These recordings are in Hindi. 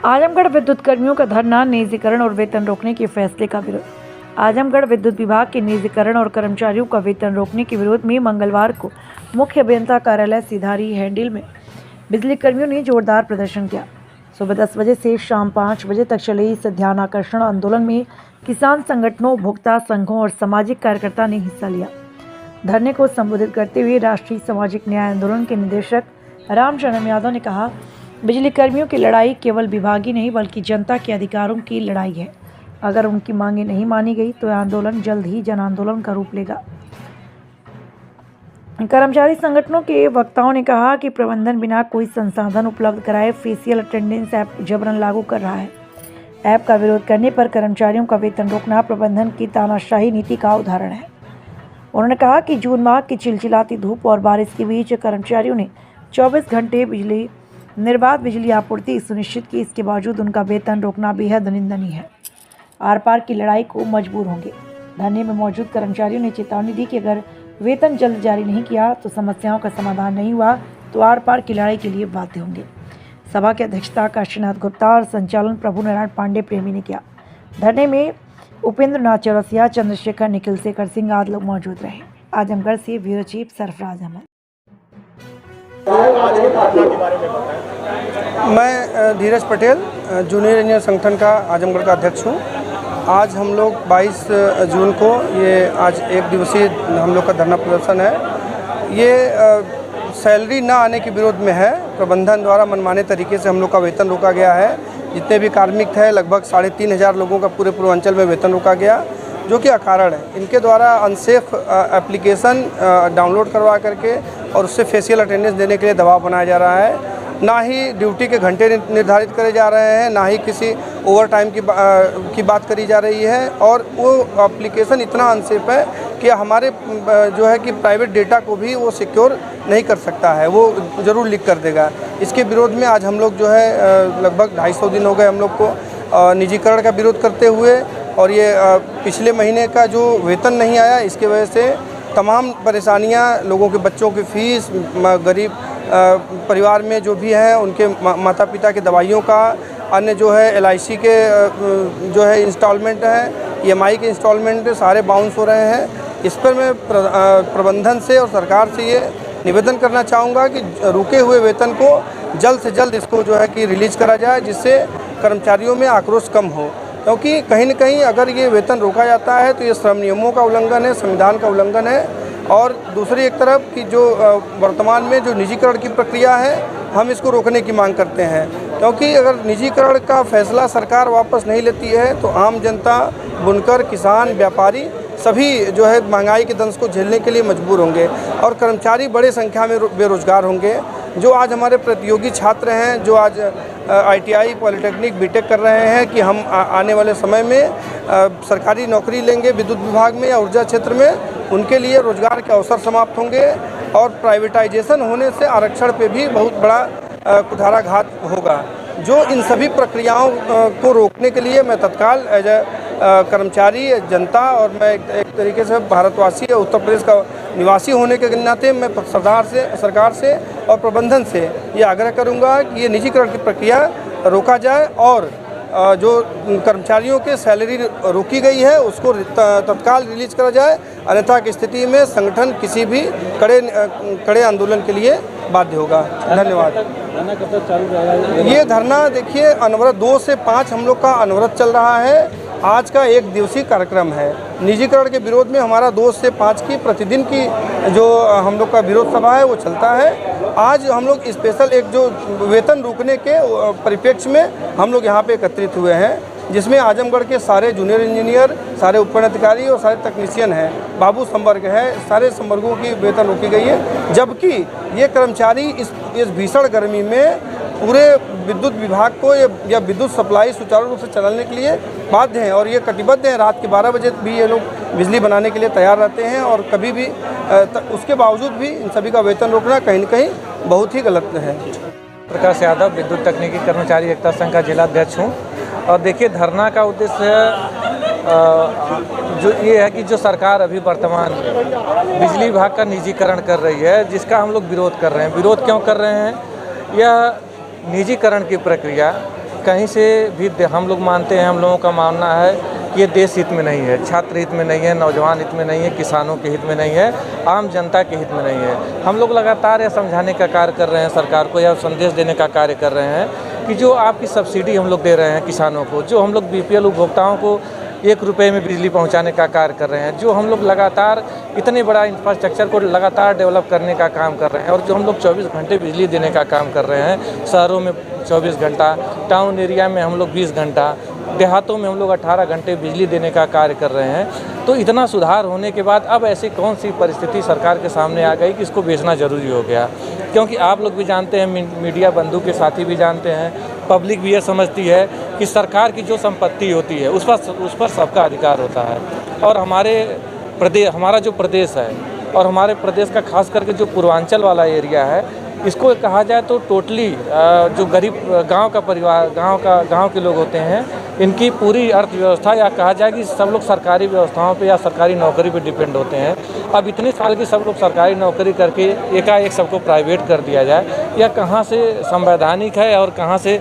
आजमगढ़ विद्युत कर्मियों का धरना, निजीकरण और वेतन रोकने के फैसले का विरोध। आजमगढ़ विद्युत विभाग के निजीकरण और कर्मचारियों का वेतन रोकने के विरोध में मंगलवार को मुख्य अभियंता कार्यालय सिधारी हैंडल में बिजली कर्मियों ने जोरदार प्रदर्शन किया। सुबह 10 बजे से शाम 5 बजे तक चले इस ध्यानाकर्षण आंदोलन में किसान संगठनों, उपभोक्ता संघों और सामाजिक कार्यकर्ता ने हिस्सा लिया। धरने को संबोधित करते हुए राष्ट्रीय सामाजिक न्याय आंदोलन के निदेशक रामचंद्र यादव ने कहा, बिजली कर्मियों की लड़ाई केवल विभागीय नहीं बल्कि जनता के अधिकारों की लड़ाई है। अगर उनकी मांगें नहीं मानी गई तो यह आंदोलन जल्द ही जन आंदोलन का रूप लेगा। कर्मचारी संगठनों के वक्ताओं ने कहा कि प्रबंधन बिना कोई संसाधन उपलब्ध कराए फेशियल अटेंडेंस ऐप जबरन लागू कर रहा है। ऐप का विरोध करने पर कर्मचारियों का वेतन रोकना प्रबंधन की तानाशाही नीति का उदाहरण है। उन्होंने कहा कि जून माह की चिलचिलाती धूप और बारिश के बीच कर्मचारियों ने 24 घंटे निर्बाध बिजली आपूर्ति सुनिश्चित की। इसके बावजूद उनका वेतन रोकना बेहद निंदनीय है। आर पार की लड़ाई को मजबूर होंगे। धरने में मौजूद कर्मचारियों ने चेतावनी दी कि अगर वेतन जल्द जारी नहीं किया तो समस्याओं का समाधान नहीं हुआ तो आर पार की लड़ाई के लिए बाध्य होंगे। सभा की अध्यक्षता काशीनाथ गुप्ता और संचालन प्रभु नारायण पांडे प्रेमी ने किया। धरने में उपेंद्र नाथ चौरसिया, चंद्रशेखर, निखिल शेखर सिंह आदि लोग मौजूद रहे। आजमगढ़ से ब्यूरो चीफ सरफराज अहमद। मैं धीरज पटेल, जूनियर इंजीनियर संगठन का आजमगढ़ का अध्यक्ष हूँ। आज हम लोग 22 जून को आज एक दिवसीय हम लोग का धरना प्रदर्शन है। ये सैलरी ना आने के विरोध में है। प्रबंधन द्वारा मनमाने तरीके से हम लोग का वेतन रोका गया है। जितने भी कार्मिक थे लगभग 3500 लोगों का पूरे पूर्वांचल में वेतन रोका गया, जो कि अकारण है। इनके द्वारा अनसेफ एप्लीकेशन डाउनलोड करवा करके और उससे फेशियल अटेंडेंस देने के लिए दबाव बनाया जा रहा है। ना ही ड्यूटी के घंटे निर्धारित करे जा रहे हैं, ना ही किसी ओवर टाइम की बात करी जा रही है। और वो एप्लीकेशन इतना अनसेफ है कि हमारे जो है कि प्राइवेट डेटा को भी वो सिक्योर नहीं कर सकता है, वो ज़रूर लीक कर देगा। इसके विरोध में आज हम लोग जो है लगभग 250 दिन हो गए हम लोग को निजीकरण का विरोध करते हुए। और ये पिछले महीने का जो वेतन नहीं आया, इसके वजह से तमाम परेशानियां, लोगों के बच्चों की फ़ीस, गरीब परिवार में जो भी हैं उनके माता पिता के दवाइयों का, अन्य जो है LIC के जो है इंस्टॉलमेंट हैं, EMI के इंस्टॉलमेंट सारे बाउंस हो रहे हैं। इस पर मैं प्रबंधन से और सरकार से ये निवेदन करना चाहूँगा कि रुके हुए वेतन को जल्द से जल्द इसको जो है कि रिलीज़ करा जाए, जिससे कर्मचारियों में आक्रोश कम हो। क्योंकि कहीं न कहीं अगर ये वेतन रोका जाता है तो ये श्रम नियमों का उल्लंघन है, संविधान का उल्लंघन है। और दूसरी एक तरफ कि जो वर्तमान में जो निजीकरण की प्रक्रिया है, हम इसको रोकने की मांग करते हैं। क्योंकि अगर निजीकरण का फैसला सरकार वापस नहीं लेती है तो आम जनता, बुनकर, किसान, व्यापारी सभी जो है महंगाई के दंश को झेलने के लिए मजबूर होंगे और कर्मचारी बड़े संख्या में बेरोजगार होंगे। जो आज हमारे प्रतियोगी छात्र हैं, जो आज ITI, पॉलिटेक्निक, BTech कर रहे हैं कि हम आने वाले समय में सरकारी नौकरी लेंगे विद्युत विभाग में या ऊर्जा क्षेत्र में, उनके लिए रोजगार के अवसर समाप्त होंगे। और प्राइवेटाइजेशन होने से आरक्षण पे भी बहुत बड़ा कुठाराघात होगा। जो इन सभी प्रक्रियाओं को रोकने के लिए मैं तत्काल एज कर्मचारी, जनता और मैं एक तरीके से भारतवासी, उत्तर प्रदेश का निवासी होने के नाते मैं सरकार से और प्रबंधन से ये आग्रह करूंगा कि ये निजीकरण की प्रक्रिया रोका जाए और जो कर्मचारियों के सैलरी रोकी गई है उसको तत्काल रिलीज करा जाए। अन्यथा की स्थिति में संगठन किसी भी कड़े आंदोलन के लिए बाध्य होगा। धन्यवाद। धरना कब तक चालू रहेगा? ये धरना देखिए अनवरत 2 से 5 हम लोग का अनवरत चल रहा है। आज का एक दिवसीय कार्यक्रम है। निजीकरण के विरोध में हमारा 2 से 5 की प्रतिदिन की जो हम लोग का विरोध सभा है वो चलता है। आज हम लोग स्पेशल एक जो वेतन रोकने के परिप्रेक्ष्य में हम लोग यहाँ पे एकत्रित हुए हैं, जिसमें आजमगढ़ के सारे जूनियर इंजीनियर, सारे उपकरण अधिकारी और सारे तकनीशियन हैं, बाबू संवर्ग है, सारे संवर्गों की वेतन रोकी गई है। जबकि ये कर्मचारी इस भीषण गर्मी में पूरे विद्युत विभाग को या विद्युत सप्लाई सुचारू रूप से चलाने के लिए बाध्य हैं और ये कटिबद्ध हैं। रात के 12 बजे भी ये लोग बिजली बनाने के लिए तैयार रहते हैं और कभी भी उसके बावजूद भी इन सभी का वेतन रोकना कहीं न कहीं बहुत ही गलत है। प्रकाश यादव, विद्युत तकनीकी कर्मचारी एकता संघ का जिला अध्यक्ष हूँ। और देखिए, धरना का उद्देश्य जो ये है कि जो सरकार अभी वर्तमान बिजली विभाग का निजीकरण कर रही है, जिसका हम लोग विरोध कर रहे हैं। विरोध क्यों कर रहे हैं? यह निजीकरण की प्रक्रिया कहीं से भी हम लोग मानते हैं, हम लोगों का मानना है कि ये देश हित में नहीं है, छात्र हित में नहीं है, नौजवान हित में नहीं है, किसानों के हित में नहीं है, आम जनता के हित में नहीं है। हम लोग लगातार यह समझाने का कार्य कर रहे हैं सरकार को, या संदेश देने का कार्य कर रहे हैं कि जो आपकी सब्सिडी हम लोग दे रहे हैं किसानों को, जो हम लोग BPL उपभोक्ताओं को 1 रुपये में बिजली पहुंचाने का कार्य कर रहे हैं, जो हम लोग लगातार इतने बड़ा इंफ्रास्ट्रक्चर को लगातार डेवलप करने का काम कर रहे हैं, और जो हम लोग 24 घंटे बिजली देने का काम कर रहे हैं, शहरों में 24 घंटा, टाउन एरिया में हम लोग 20 घंटा, देहातों में हम लोग 18 घंटे बिजली देने का कार्य कर रहे हैं। तो इतना सुधार होने के बाद अब ऐसी कौन सी परिस्थिति सरकार के सामने आ गई कि इसको बेचना ज़रूरी हो गया? क्योंकि आप लोग भी जानते हैं, मीडिया बंधु के साथी भी जानते हैं, पब्लिक भी ये समझती है कि सरकार की जो संपत्ति होती है उस पर सबका अधिकार होता है। और हमारा जो प्रदेश है, और हमारे प्रदेश का खास करके जो पूर्वांचल वाला एरिया है, इसको कहा जाए तो टोटली जो गरीब गांव का परिवार, गांव के लोग होते हैं, इनकी पूरी अर्थव्यवस्था, या कहा जाए कि सब लोग सरकारी व्यवस्थाओं पे या सरकारी नौकरी पे डिपेंड होते हैं। अब इतने साल की सब लोग सरकारी नौकरी करके एकाएक सबको प्राइवेट कर दिया जाए, या कहाँ से संवैधानिक है और कहाँ से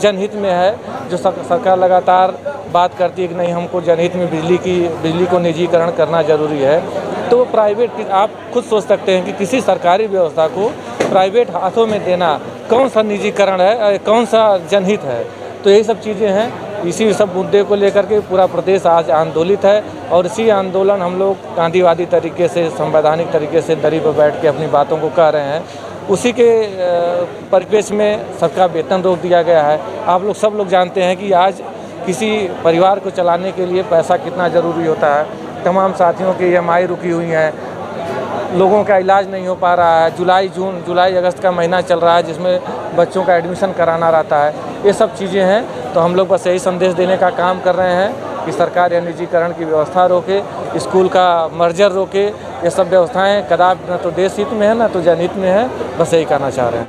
जनहित में है? जो सरकार लगातार बात करती है कि नहीं, हमको जनहित में बिजली को निजीकरण करना ज़रूरी है, तो प्राइवेट, आप खुद सोच सकते हैं कि किसी सरकारी व्यवस्था को प्राइवेट हाथों में देना कौन सा निजीकरण है, कौन सा जनहित है? तो यही सब चीज़ें हैं। इसी सब मुद्दे को लेकर के पूरा प्रदेश आज आंदोलित है, और इसी आंदोलन हम लोग गांधीवादी तरीके से, संवैधानिक तरीके से दरी पर बैठ के अपनी बातों को कह रहे हैं। उसी के परिप्रेक्ष्य में सबका वेतन रोक दिया गया है। आप लोग सब लोग जानते हैं कि आज किसी परिवार को चलाने के लिए पैसा कितना ज़रूरी होता है। तमाम साथियों की EMI रुकी हुई हैं, लोगों का इलाज नहीं हो पा रहा है। जुलाई अगस्त का महीना चल रहा है, जिसमें बच्चों का एडमिशन कराना रहता है। ये सब चीज़ें हैं। तो हम लोग बस यही संदेश देने का काम कर रहे हैं कि सरकार या निजीकरण की व्यवस्था रोके, स्कूल का मर्जर रोके। ये सब व्यवस्थाएं कदापि न तो देश हित में है, न तो जनहित में है। बस यही कहना चाह रहे हैं।